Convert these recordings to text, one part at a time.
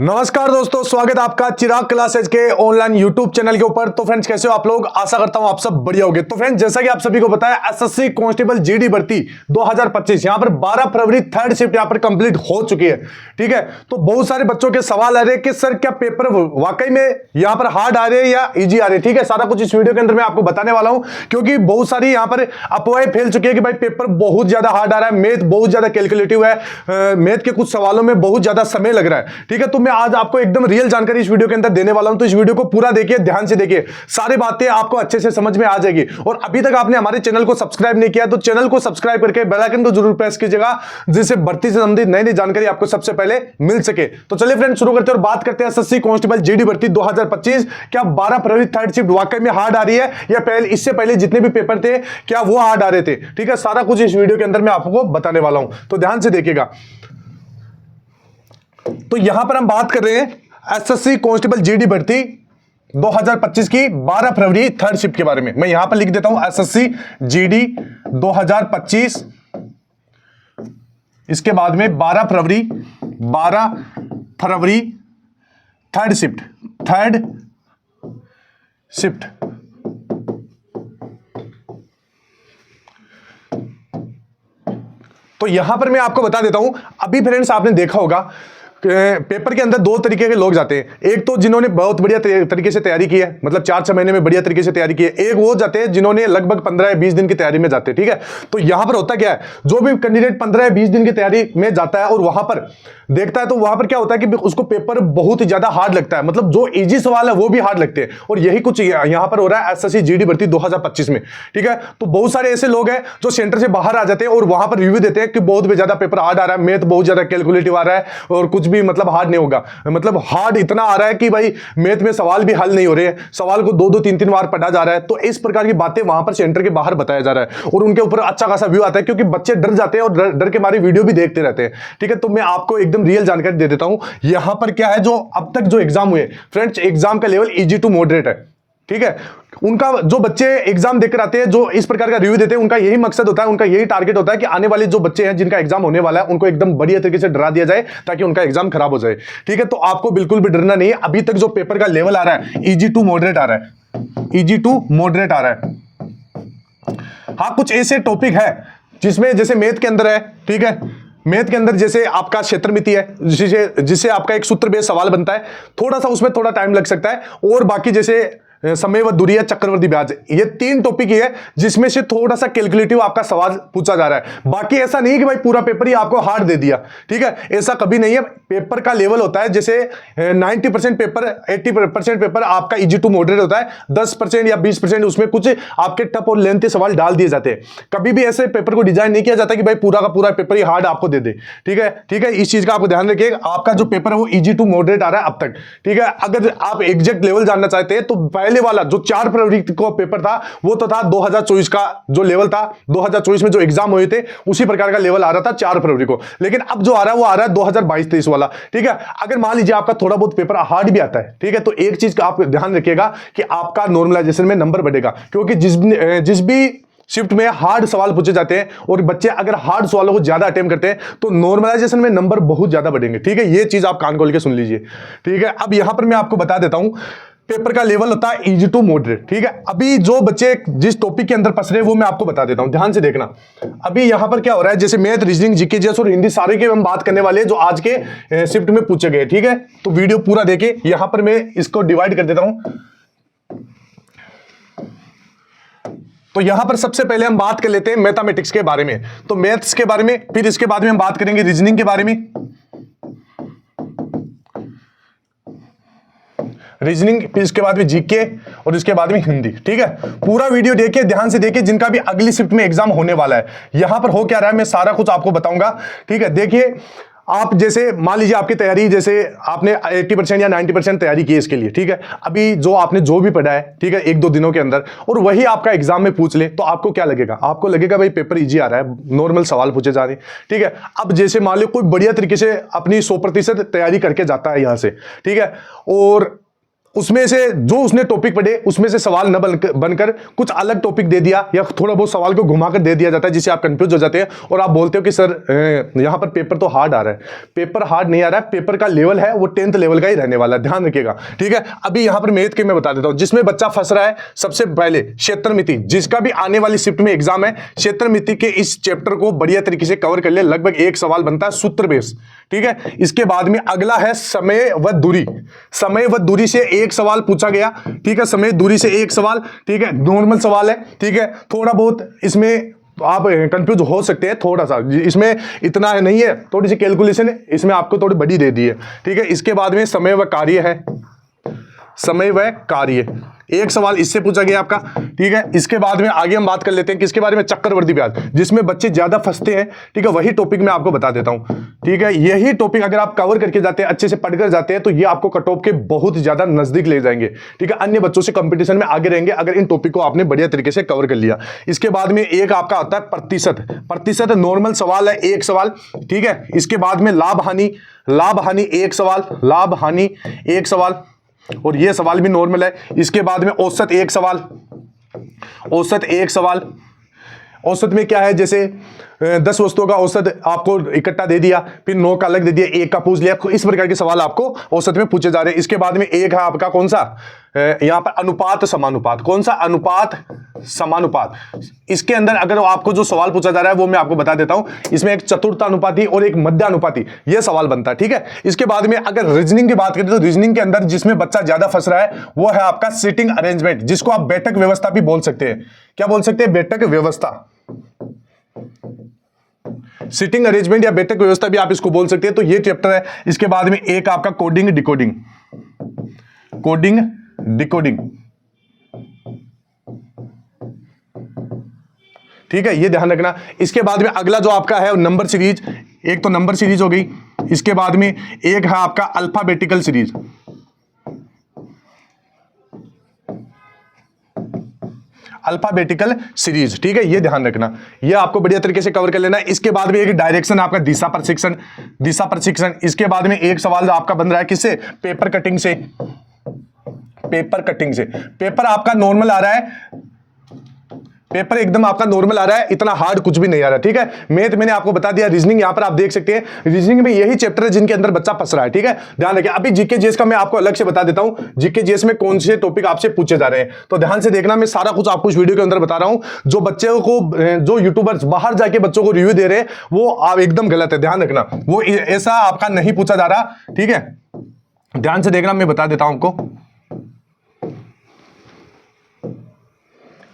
नमस्कार दोस्तों, स्वागत है आपका चिराग क्लासेज के ऑनलाइन यूट्यूब चैनल के ऊपर। तो फ्रेंड्स, कैसे हो आप लोग? आशा करता हूं आप सब बढ़िया होंगे। तो फ्रेंड्स, जैसा कि आप सभी को पता है, एसएससी कांस्टेबल जीडी भर्ती 2025 यहां पर 12 फरवरी थर्ड शिफ्ट यहां पर कंप्लीट हो चुकी है। ठीक है, तो बहुत सारे बच्चों के सवाल आ रहे हैं कि सर क्या पेपर वाकई में यहां पर हार्ड आ रहे हैं या इजी आ रहे हैं। ठीक है, सारा कुछ इस वीडियो के अंदर मैं आपको बताने वाला हूं, क्योंकि बहुत सारी यहां पर अफवाहें फैल चुकी है कि भाई पेपर बहुत ज्यादा हार्ड आ रहा है, मैथ बहुत ज्यादा कैलकुलेटिव है, मैथ के कुछ सवालों में बहुत ज्यादा समय लग रहा है। ठीक है, तो मैं आज आपको एकदम रियल जानकारी इस वीडियो के अंदर देने वाला हूं, तो इस वीडियो को पूरा देखिए, ध्यान से देखिए, सारी बातें आपको अच्छे से समझ में आ जाएगी। और अभी तक आपने हमारे चैनल को सब्सक्राइब नहीं किया तो चैनल को सब्सक्राइब करके बेल आइकन को जरूर प्रेस कीजिएगा, जिससे भर्ती से संबंधित नई नई जानकारी आपको सबसे पहले मिल सके। तो चलिए फ्रेंड्स, शुरू करते हैं और बात करते हैं एसएससी कांस्टेबल जीडी भर्ती 2025। क्या 12 फरवरी थर्ड शिफ्ट वाकई में हार्ड आ रही है या पहले इससे पहले जितने भी पेपर थे क्या वो हार्ड आ रहे थे? ठीक है, सारा कुछ इस वीडियो के अंदर मैं आपको बताने वाला हूं, तो ध्यान से देखिएगा। तो यहां पर हम बात कर रहे हैं एसएससी कांस्टेबल जीडी भर्ती 2025 की 12 फरवरी थर्ड शिफ्ट के बारे में। मैं यहां पर लिख देता हूं एसएससी जीडी 2025, इसके बाद में 12 फरवरी थर्ड शिफ्ट। तो यहां पर मैं आपको बता देता हूं, अभी फ्रेंड्स आपने देखा होगा पेपर के अंदर दो तरीके के लोग जाते हैं। एक तो जिन्होंने बहुत बढ़िया तरीके से तैयारी की है, मतलब 4-6 महीने में बढ़िया तरीके से तैयारी की है। एक वो जाते हैं जिन्होंने लगभग 15 या 20 दिन की तैयारी में जाते हैं। ठीक है, तो यहां पर होता क्या है, जो भी कैंडिडेट 15 या 20 दिन की तैयारी में जाता है और वहां पर देखता है, तो वहां पर क्या होता है कि उसको पेपर बहुत ही ज्यादा हार्ड लगता है, मतलब जो इजी सवाल है वो भी हार्ड लगते हैं। और यही कुछ यहां पर हो रहा है एसएससी जीडी भर्ती 2025 में। ठीक है, तो बहुत सारे ऐसे लोग हैं जो सेंटर से बाहर आ जाते हैं और वहां पर रिव्यू देते हैं कि बहुत भी ज्यादा पेपर हार्ड आ रहा है, मैथ बहुत ज्यादा कैलकुलेटिव आ रहा है और कुछ भी मतलब हार्ड नहीं होगा। मतलब हार्ड इतना आ रहा है कि भाई मैथ में सवाल भी हल नहीं हो रहे हैं, सवाल को 2-2 3-3 बार पढ़ा जा रहा है। तो इस प्रकार की बातें वहां पर सेंटर के बाहर बताया जा रहा है और उनके ऊपर अच्छा खासा व्यू आता है, क्योंकि बच्चे डर जाते हैं और डर के मारे वीडियो भी देखते रहते हैं। ठीक है, तो मैं आपको एकदम रियल जानकारी दे देता हूं। यहां पर क्या है, जो अब तक जो एग्जाम हुए फ्रेंड्स, एग्जाम का लेवल इजी टू मॉडरेट है। ठीक है, उनका जो बच्चे एग्जाम देकर आते हैं, जो इस प्रकार का रिव्यू देते हैं, उनका यही मकसद होता है, उनका यही टारगेट होता है कि आने वाले जो बच्चे हैं जिनका एग्जाम होने वाला है उनको एकदम बढ़िया तरीके से डरा दिया जाए ताकि उनका एग्जाम खराब हो जाए। ठीक है, तो आपको बिल्कुल भी डरना नहीं है। अभी तक जो पेपर का लेवल आ रहा है इजी टू मॉडरेट आ रहा है, इजी टू मॉडरेट आ रहा है। हाँ, कुछ ऐसे टॉपिक है जिसमें जैसे मैथ के अंदर है, ठीक है, मैथ के अंदर जैसे आपका क्षेत्रमिति है, जिससे आपका एक सूत्र बेस्ड सवाल बनता है, थोड़ा सा उसमें थोड़ा टाइम लग सकता है। और बाकी जैसे समय व दूरी है, चक्रवर्ती ब्याज, ये 3 टॉपिक ही है जिसमें से थोड़ा सा कैलकुलेटिव आपका सवाल पूछा जा रहा है। बाकी ऐसा नहीं है कि भाई पूरा पेपर ही आपको हार्ड दे दिया। ठीक है, ऐसा कभी नहीं है। पेपर का लेवल होता है जैसे 90% पेपर, 80% पेपर आपका इजी टू मॉडरेट होता है, 10% या 20% उसमें कुछ आपके टफ और लेंथी सवाल डाल दिए जाते हैं। कभी भी ऐसे पेपर को डिजाइन नहीं किया जाता कि भाई पूरा का पूरा पेपर ही हार्ड आपको दे दे। ठीक है, ठीक है, इस चीज का आपको ध्यान रखिए। आपका जो पेपर है वो इजी टू मॉडरेट आ रहा है अब तक। ठीक है, अगर आप एग्जैक्ट लेवल जानना चाहते हैं तो पहले वाला जो 4 फरवरी को पेपर था वो तो था 2024 का जो लेवल था, 2024 में जो एग्जाम हुए थे उसी प्रकार का लेवल आ रहा था 4 फरवरी को। लेकिन अब जो आ रहा है वो आ रहा है 2022-23 वाला। ठीक है, अगर मान लीजिए आपका थोड़ा बहुत पेपर हार्ड भी आता है, ठीक है, तो एक चीज का आप ध्यान रखिएगा कि आपका नॉर्मलाइजेशन में नंबर बढ़ेगा, क्योंकि जिस भी शिफ्ट में हार्ड सवाल पूछे जाते हैं और बच्चे अगर हार्ड सवालों को ज्यादा अटेम्प्ट करते हैं तो नॉर्मलाइजेशन में नंबर बहुत ज्यादा बढ़ेंगे। ठीक है, ये चीज आप कान खोल के सुन लीजिए। ठीक है, अब यहां पर मैं आपको बता देता हूं, पेपर का लेवल होता है इजी टू मॉडरेट। ठीक है, अभी जो बच्चे जिस टॉपिक के अंदर फंस रहे हैं वो मैं आपको बता देता हूं, ध्यान से देखना। अभी यहां पर क्या हो रहा है, जैसे मैथ, रीजनिंग, जीके, जीएस और हिंदी सारे के हम बात करने वाले हैं जो आज के शिफ्ट में पूछे गए। ठीक है, तो वीडियो पूरा देखे। यहां पर मैं इसको डिवाइड कर देता हूं। तो यहां पर सबसे पहले हम बात कर लेते हैं मैथमेटिक्स के बारे में, तो मैथ्स के बारे में, फिर इसके बाद में हम बात करेंगे रीजनिंग के बारे में, रीजनिंग, फिर इसके बाद में जीके और इसके बाद में हिंदी। ठीक है, पूरा वीडियो देखिए, ध्यान से देखिए, जिनका भी अगली शिफ्ट में एग्जाम होने वाला है। यहां पर हो क्या रहा है मैं सारा कुछ आपको बताऊंगा। ठीक है, देखिए, आप जैसे मान लीजिए आपकी तैयारी, जैसे आपने 80% या 90% तैयारी की है इसके लिए। ठीक है, अभी जो आपने जो भी पढ़ा है, ठीक है, 1-2 दिनों के अंदर, और वही आपका एग्जाम में पूछ ले तो आपको क्या लगेगा? आपको लगेगा भाई पेपर इजी आ रहा है, नॉर्मल सवाल पूछे जा रहे हैं। ठीक है, अब जैसे मान लो कोई बढ़िया तरीके से अपनी 100% तैयारी करके जाता है यहां से, ठीक है, और उसमें से जो उसने टॉपिक पढ़े उसमें से सवाल न बनकर कुछ अलग टॉपिक दे दिया या थोड़ा बहुत सवाल को घुमाकर दे दिया जाता है, जिससे आप कंफ्यूज हो जाते हैं और आप बोलते हो कि सर यहां पर पेपर तो हार्ड आ रहा है। पेपर हार्ड नहीं आ रहा है, पेपर का लेवल है वो 10th लेवल का ही रहने वाला है, ध्यान रखिएगा, ठीक है। अभी यहां पर मैथ के मैं बता देता हूं जिसमें बच्चा फंस रहा है। सबसे पहले क्षेत्रमिति, जिसका भी आने वाली शिफ्ट में एग्जाम है, क्षेत्रमिति के इस चैप्टर को बढ़िया तरीके से कवर कर ले। लगभग एक सवाल बनता है सूत्र बेस, ठीक है। इसके बाद में अगला है समय व दूरी। समय व दूरी से एक सवाल पूछा गया, ठीक है। समय दूरी से एक सवाल, ठीक है, नॉर्मल सवाल है, ठीक है। थोड़ा बहुत इसमें आप कंफ्यूज हो सकते हैं, थोड़ा सा इसमें इतना नहीं है, थोड़ी सी कैलकुलेशन है इसमें आपको थोड़ी बड़ी दे दी है, ठीक है। इसके बाद में समय व कार्य है, समय व कार्य एक सवाल इससे पूछा गया आपका, ठीक है। इसके बाद में आगे हम बात कर लेते हैं किसके बारे में, चक्रवर्ती ब्याज, जिसमें बच्चे ज्यादा फंसते हैं, ठीक है। वही टॉपिक मैं आपको बता देता हूं, ठीक है। यही टॉपिक अगर आप कवर करके जाते हैं, अच्छे से पढ़कर जाते हैं, तो ये आपको कट ऑफ के बहुत ज्यादा नजदीक ले जाएंगे, ठीक है। अन्य बच्चों से कंपटीशन में आगे रहेंगे अगर इन टॉपिक को आपने बढ़िया तरीके से कवर कर लिया। इसके बाद में एक आपका होता है प्रतिशत। प्रतिशत नॉर्मल सवाल है, एक सवाल, ठीक है। इसके बाद में लाभ हानि, लाभ हानि एक सवाल, लाभ हानि एक सवाल, और ये सवाल भी नॉर्मल है। इसके बाद में औसत एक सवाल, औसत एक सवाल। औसत में क्या है, जैसे 10 वस्तुओं का औसत आपको इकट्ठा दे दिया, फिर 9 का अलग दे दिया, 1 का पूछ लिया, इस प्रकार के सवाल आपको औसत में पूछे जा रहे हैं। इसके बाद में एक है आपका कौन सा, यहां पर अनुपात समानुपात। कौन सा, अनुपात समानुपात। इसके अंदर अगर आपको जो सवाल पूछा जा रहा है वो मैं आपको बता देता हूं, इसमें एक चतुर्थानुपाती और एक मध्यानुपाती यह सवाल बनता है, ठीक है। इसके बाद में अगर रीजनिंग की बात करें तो रीजनिंग के अंदर जिसमें बच्चा ज्यादा फंस रहा है वो है आपका सीटिंग अरेंजमेंट, जिसको आप बैठक व्यवस्था भी बोल सकते हैं। क्या बोल सकते हैं, बैठक व्यवस्था। सिटिंग अरेंजमेंट या बैठक व्यवस्था भी आप इसको बोल सकते हैं, तो ये चैप्टर है। इसके बाद में एक आपका कोडिंग डिकोडिंग, कोडिंग डिकोडिंग, ठीक है, ये ध्यान रखना। इसके बाद में अगला जो आपका है नंबर सीरीज, एक तो नंबर सीरीज हो गई। इसके बाद में एक है आपका अल्फाबेटिकल सीरीज, अल्फाबेटिकल सीरीज, ठीक है, ये ध्यान रखना, ये आपको बढ़िया तरीके से कवर कर लेना है। इसके बाद में एक डायरेक्शन आपका दिशा प्रशिक्षण, दिशा प्रशिक्षण। इसके बाद में एक सवाल आपका बन रहा है किससे, पेपर कटिंग से, पेपर कटिंग से। पेपर आपका नॉर्मल आ रहा है, पेपर एकदम आपका नॉर्मल आ रहा है, इतना हार्ड कुछ भी नहीं आ रहा, ठीक है। मैथ मैंने आपको बता दिया, रीजनिंग यहां पर आप देख सकते हैं, रीजनिंग में यही चैप्टर है जिनके अंदर बच्चा फंस रहा है, ठीक है, ध्यान रखिए। अभी जीके जीएस का मैं आपको अलग से बता देता हूं, जीके जीएस में कौन से टॉपिक आपसे पूछे जा रहे हैं, तो ध्यान से देखना। मैं सारा कुछ आपको इस वीडियो के अंदर बता रहा हूं। जो बच्चे को, जो यूट्यूबर्स बाहर जाके बच्चों को रिव्यू दे रहे हैं वो आप एकदम गलत है, ध्यान रखना, वो ऐसा आपका नहीं पूछा जा रहा, ठीक है। ध्यान से देखना, मैं बता देता हूं आपको।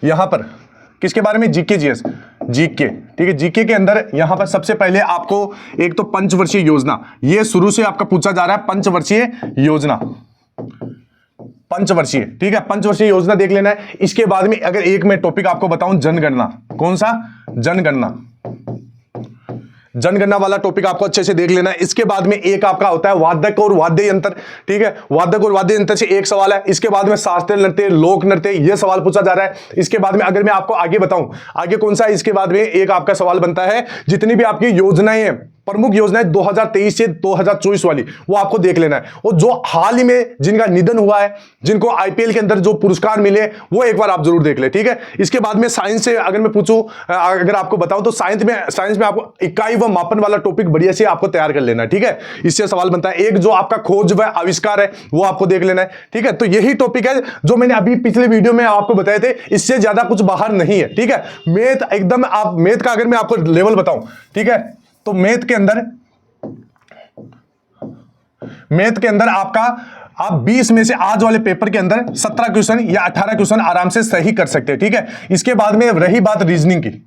यहां पर किसके बारे में, जीके जीएस, जीके, ठीक है। जीके के अंदर यहां पर सबसे पहले आपको एक तो पंचवर्षीय योजना, ये शुरू से आपका पूछा जा रहा है, पंचवर्षीय योजना, पंचवर्षीय, ठीक है, पंचवर्षीय योजना देख लेना है। इसके बाद में अगर एक मैं टॉपिक आपको बताऊं, जनगणना। कौन सा, जनगणना, जनगणना वाला टॉपिक आपको अच्छे से देख लेना है। इसके बाद में एक आपका होता है वादक और वाद्य यंत्र, ठीक है, वादक और वाद्य यंत्र से एक सवाल है। इसके बाद में शास्त्रीय नृत्य, लोक नृत्य, यह सवाल पूछा जा रहा है। इसके बाद में अगर मैं आपको आगे बताऊं, आगे कौन सा है, इसके बाद में एक आपका सवाल बनता है, जितनी भी आपकी योजनाएं हैं, प्रमुख योजनाएं 2023 से 2024 वाली, वो आपको देख लेना है। और जो हाल ही में जिनका निधन हुआ है, जिनको आईपीएल के अंदर जो पुरस्कार मिले, वो एक बार आप जरूर देख ले, ठीक है। इसके बाद में साइंस से अगर मैं पूछूं, अगर आपको बताऊं तो साइंस में आपको इकाई व मापन वाला टॉपिक बढ़िया से आपको तैयार कर लेना है, ठीक है। इससे सवाल बनता है। एक जो आपका खोज व आविष्कार है वो आपको देख लेना है, ठीक है। तो यही टॉपिक है जो मैंने अभी पिछले वीडियो में आपको बताए थे, इससे ज्यादा कुछ बाहर नहीं है, ठीक है। मैथ एकदम, आप मैथ का अगर मैं आपको लेवल बताऊं, ठीक है, तो मैथ के अंदर आपका, आप 20 में से आज वाले पेपर के अंदर 17 क्वेश्चन या 18 क्वेश्चन आराम से सही कर सकते हैं, ठीक है। इसके बाद में रही बात रीजनिंग की,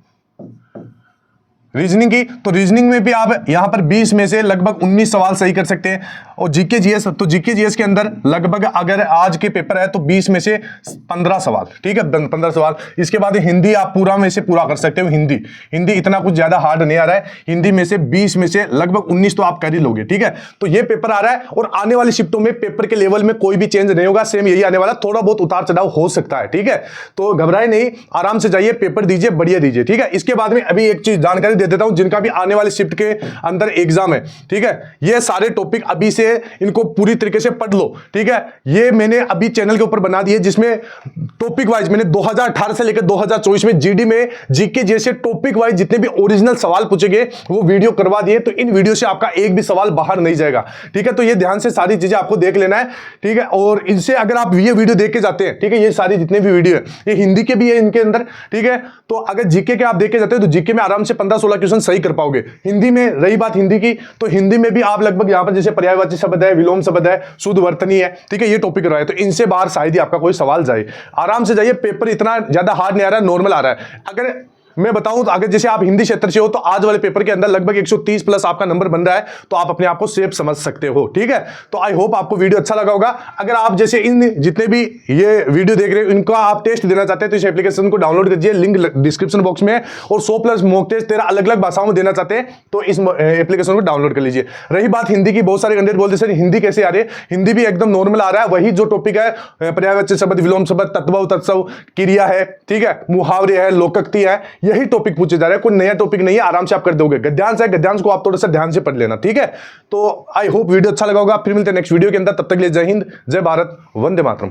रीजनिंग की, तो रीजनिंग में भी आप यहां पर 20 में से लगभग 19 सवाल सही कर सकते हैं। और जीके जीएस, तो जीके जीएस के अंदर लगभग अगर आज के पेपर है तो 20 में से 15 सवाल, ठीक है, 15 सवाल। इसके बाद हिंदी आप पूरा में से पूरा कर सकते हो। हिंदी, हिंदी इतना कुछ ज्यादा हार्ड नहीं आ रहा है, हिंदी में से 20 में से लगभग 19 तो आप कर ही लोगे, ठीक है। तो ये पेपर आ रहा है और आने वाली शिफ्टों में पेपर के लेवल में कोई भी चेंज नहीं होगा, सेम यही आने वाला, थोड़ा बहुत उतार चढ़ाव हो सकता है, ठीक है। तो घबराए नहीं, आराम से जाइए, पेपर दीजिए, बढ़िया दीजिए, ठीक है। इसके बाद में अभी एक चीज जानकारी दे देता हूं जिनका भी आने वाले शिफ्ट के अंदर एग्जाम है, ठीक है। ये सारे टॉपिक अभी से इनको पूरी तरीके से पढ़ लो, ठीक है। ये मैंने अभी चैनल के ऊपर बना दिए जिसमें टॉपिक वाइज मैंने 2018 से लेकर 2024 में जीडी में जीके जैसे टॉपिक वाइज जितने भी ओरिजिनल सवाल पूछेंगे वो वीडियो करवा दिए, तो इन वीडियो से आपका एक भी सवाल बाहर नहीं जाएगा, ठीक है। तो ये ध्यान से सारी चीजें आपको देख लेना है, ठीक है। और इनसे अगर आप ये वीडियो देख के जाते हैं, ठीक है, ये सारी जितने भी वीडियो है ये हिंदी के भी है इनके अंदर, ठीक है। तो अगर जीके के आप देख के जाते हैं तो जीके में आराम से 15-16 क्वेश्चन सही कर पाओगे। हिंदी में रही बात हिंदी की, तो हिंदी में भी आप लगभग यहां पर जैसे पर्यायवाची शब्द है, विलोम शब्द है, शुद्ध वर्तनी है, ठीक है, ये टॉपिक करवाए, तो इनसे बाहर शायद ही आपका कोई सवाल जाए। आराम से जाइए, पेपर इतना ज्यादा हार्ड नहीं आ रहा है, नॉर्मल आ रहा है। अगर मैं बताऊं तो अगर जैसे आप हिंदी क्षेत्र से हो तो आज वाले पेपर के अंदर लगभग 130 प्लस आपका नंबर बन रहा है, तो आप अपने आप को सेफ समझ सकते हो, ठीक है। तो आई होप आपको वीडियो अच्छा लगा होगा। अगर आप जैसे इन जितने भी ये वीडियो देख रहे हो इनका आप टेस्ट देना चाहते हैं तो इस एप्लीकेशन को डाउनलोड कीजिए, लिंक डिस्क्रिप्शन बॉक्स में है। और 100 प्लस मॉक टेस्ट 13 अलग अलग भाषाओं में देना चाहते हैं तो इस एप्लीकेशन को डाउनलोड कर लीजिए। रही बात हिंदी की, बहुत सारे कैंडिडेट बोलते सर हिंदी कैसे आ रही है, हिंदी भी एकदम नॉर्मल आ रहा है। वही जो टॉपिक है पर्यायवाची शब्द, विलोम शब्द, तत्व तत्सव, क्रिया है, ठीक है, मुहावरे है, लोकोक्ति है, यही टॉपिक पूछे जा रहे हैं। कोई नया टॉपिक नहीं है, आराम से आप कर दोगे। गद्यांश है, गद्यांश को आप थोड़ा सा ध्यान से पढ़ लेना, ठीक है। तो आई होप वीडियो अच्छा लगा होगा। फिर मिलते हैं नेक्स्ट वीडियो के अंदर, तब तक के लिए जय हिंद, जय भारत, वंदे मातरम।